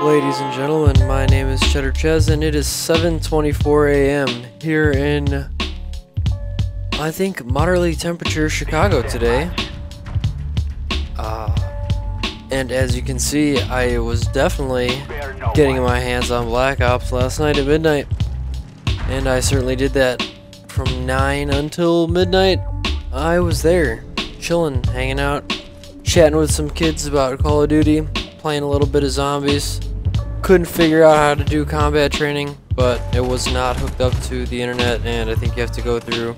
Ladies and gentlemen, my name is Cheddar Ches, and it is 7:24 a.m. here in, I think, moderately temperature Chicago today. And as you can see, I was definitely getting my hands on Black Ops last night at midnight. And I certainly did that. From 9 until midnight, I was there, chilling, hanging out, chatting with some kids about Call of Duty, playing a little bit of zombies. Couldn't figure out how to do combat training, but it was not hooked up to the internet, and I think you have to go through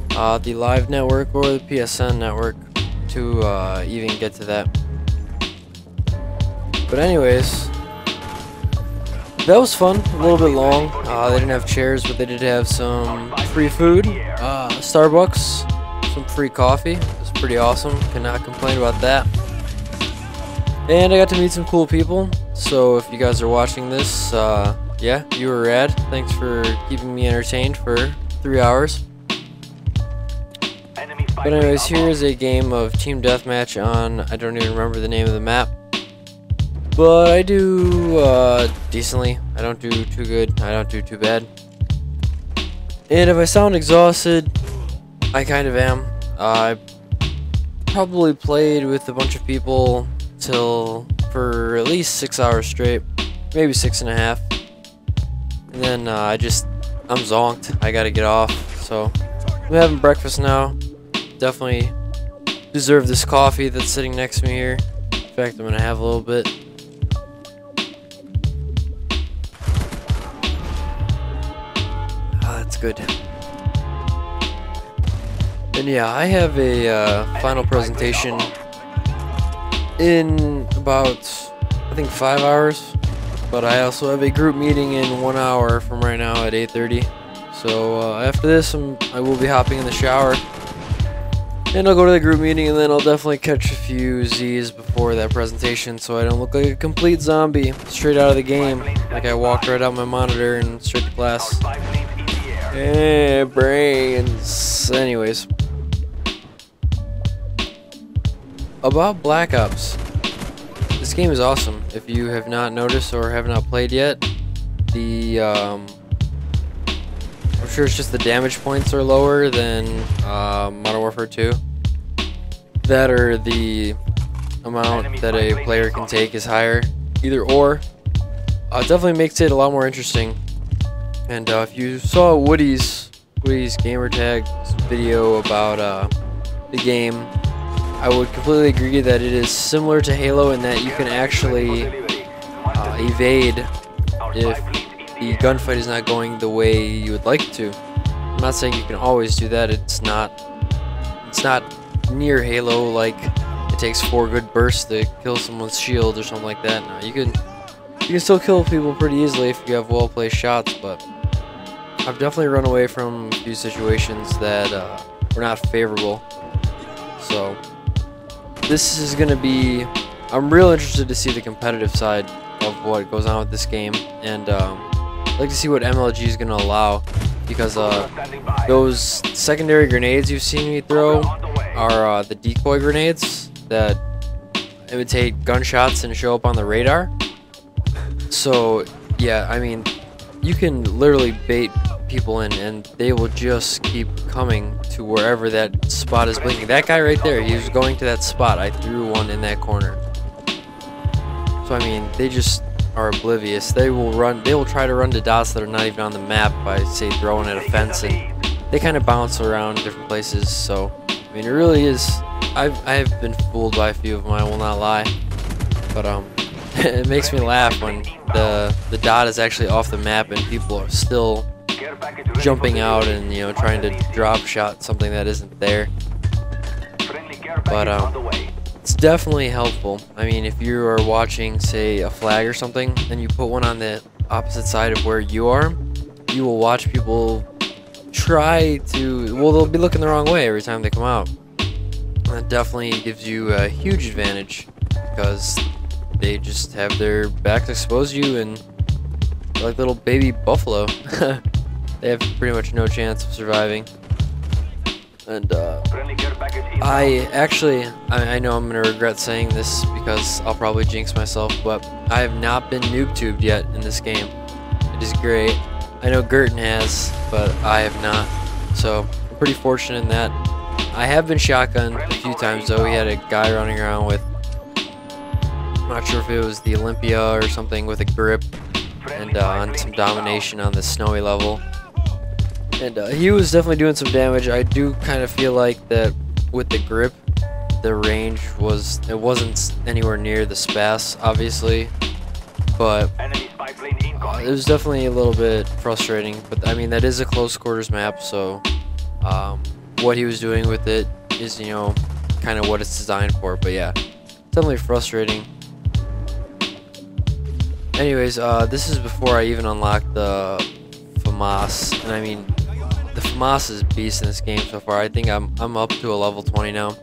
the live network or the PSN network to even get to that. But anyways, that was fun. A little bit long. They didn't have chairs, but they did have some free food, Starbucks, some free coffee. It was pretty awesome. Cannot complain about that. And I got to meet some cool people. So if you guys are watching this, yeah, you were rad. Thanks for keeping me entertained for 3 hours. But anyways, here's a game of Team Deathmatch on, I don't even remember the name of the map. But I do decently. I don't do too good. I don't do too bad. And if I sound exhausted, I kind of am. I probably played with a bunch of people for at least 6 hours straight, maybe 6.5, and then I'm zonked. I gotta get off, so I'm having breakfast now. Definitely deserve this coffee that's sitting next to me here. In fact, I'm gonna have a little bit. That's good. And yeah, I have a final presentation in about, I think, 5 hours, but I also have a group meeting in 1 hour from right now at 8:30. So after this, I will be hopping in the shower, and I'll go to the group meeting, and then I'll definitely catch a few Z's before that presentation, so I don't look like a complete zombie straight out of the game, like I walked right out my monitor and straight to class. Brains. Anyways. About Black Ops, this game is awesome. If you have not noticed or have not played yet, I'm sure it's just the damage points are lower than Modern Warfare 2. That or the amount that a player can take is higher. Either or. It definitely makes it a lot more interesting. And if you saw Woody's gamertag video about the game, I would completely agree that it is similar to Halo in that you can actually evade if the gunfight is not going the way you would like it to. I'm not saying you can always do that. It's not near Halo, like it takes 4 good bursts to kill someone's shield or something like that. No, you can still kill people pretty easily if you have well-placed shots, but I've definitely run away from a few situations that were not favorable. So this is going to be, I'm real interested to see the competitive side of what goes on with this game, and I'd like to see what MLG is going to allow, because those secondary grenades you've seen me throw are the decoy grenades that imitate gunshots and show up on the radar. So yeah, I mean, you can literally bait people in, and they will just keep coming to wherever that spot is blinking. That guy right there, he was going to that spot. I threw one in that corner. So I mean, they just are oblivious. They will try to run to dots that are not even on the map by, say, throwing at a fence, and they kind of bounce around different places. So I mean, it really is, I have been fooled by a few of them, I will not lie, but it makes me laugh when the dot is actually off the map and people are still jumping out and, you know, trying to drop shot something that isn't there. But it's definitely helpful. I mean, if you are watching, say, a flag or something, and you put one on the opposite side of where you are, you will watch people try to, well, they'll be looking the wrong way every time they come out. That definitely gives you a huge advantage, because they just have their backs exposed to you, and they're like little baby buffalo. They have pretty much no chance of surviving. And I know I'm gonna regret saying this because I'll probably jinx myself, but I have not been noob tubed yet in this game. It is great. I know Gurton has, but I have not. So I'm pretty fortunate in that. I have been shotgunned a few times though. We had a guy running around with, I'm not sure if it was the Olympia or something, with a grip and on some domination on the snowy level. And he was definitely doing some damage. I do kind of feel like that with the grip, the range wasn't anywhere near the SPAS, obviously, but it was definitely a little bit frustrating. But I mean, that is a close quarters map, so what he was doing with it is, you know, kind of what it's designed for. But yeah, definitely frustrating. Anyways, this is before I even unlocked the Famas, and I mean, the Famas is beast in this game so far. I think I'm up to a level 20 now.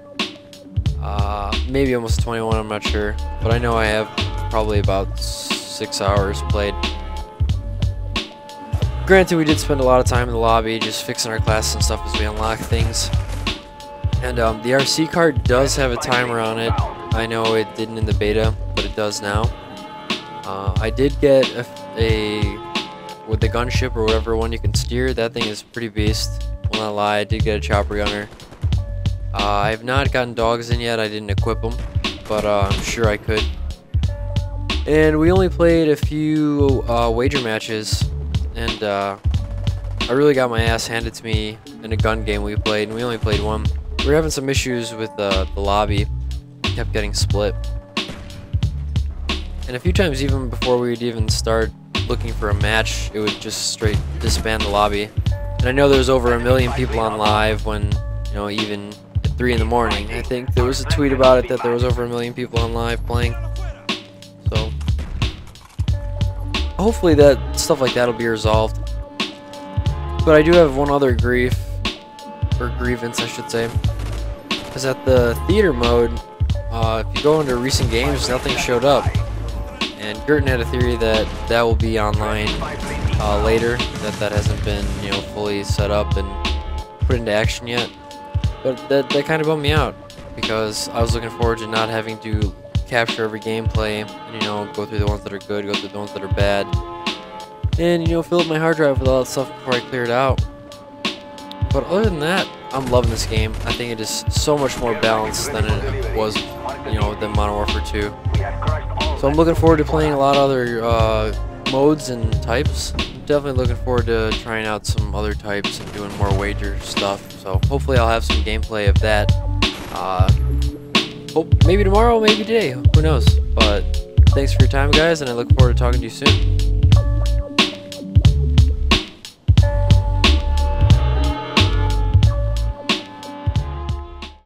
Maybe almost 21, I'm not sure. But I know I have probably about 6 hours played. Granted, we did spend a lot of time in the lobby just fixing our classes and stuff as we unlock things. And the RC card does have a timer on it. I know it didn't in the beta, but it does now. I did get with the gunship or whatever one you can steer. That thing is pretty beast. Will not lie, I did get a chopper gunner. I have not gotten dogs in yet. I didn't equip them, but I'm sure I could. And we only played a few wager matches, and I really got my ass handed to me in a gun game we played, and we only played one. We were having some issues with the lobby. Kept getting split. And a few times even before we would even start looking for a match, it would just straight disband the lobby. And I know there was over 1 million people on live when, you know, even at 3 in the morning. I think there was a tweet about it that there was over 1 million people on live playing. So hopefully that stuff like that will be resolved. But I do have one other grievance I should say, is that the theater mode, if you go into recent games, nothing showed up. And Gurton had a theory that that will be online later, that hasn't been, you know, fully set up and put into action yet. But that kind of bummed me out, because I was looking forward to not having to capture every gameplay and, you know, go through the ones that are good, go through the ones that are bad, and, you know, fill up my hard drive with all that stuff before I clear it out. But other than that, I'm loving this game. I think it is so much more balanced than it was, you know, than Modern Warfare 2. So I'm looking forward to playing a lot of other modes and types. Definitely looking forward to trying out some other types and doing more wager stuff. So hopefully I'll have some gameplay of that. Maybe tomorrow, maybe today. Who knows? But thanks for your time, guys, and I look forward to talking to you soon.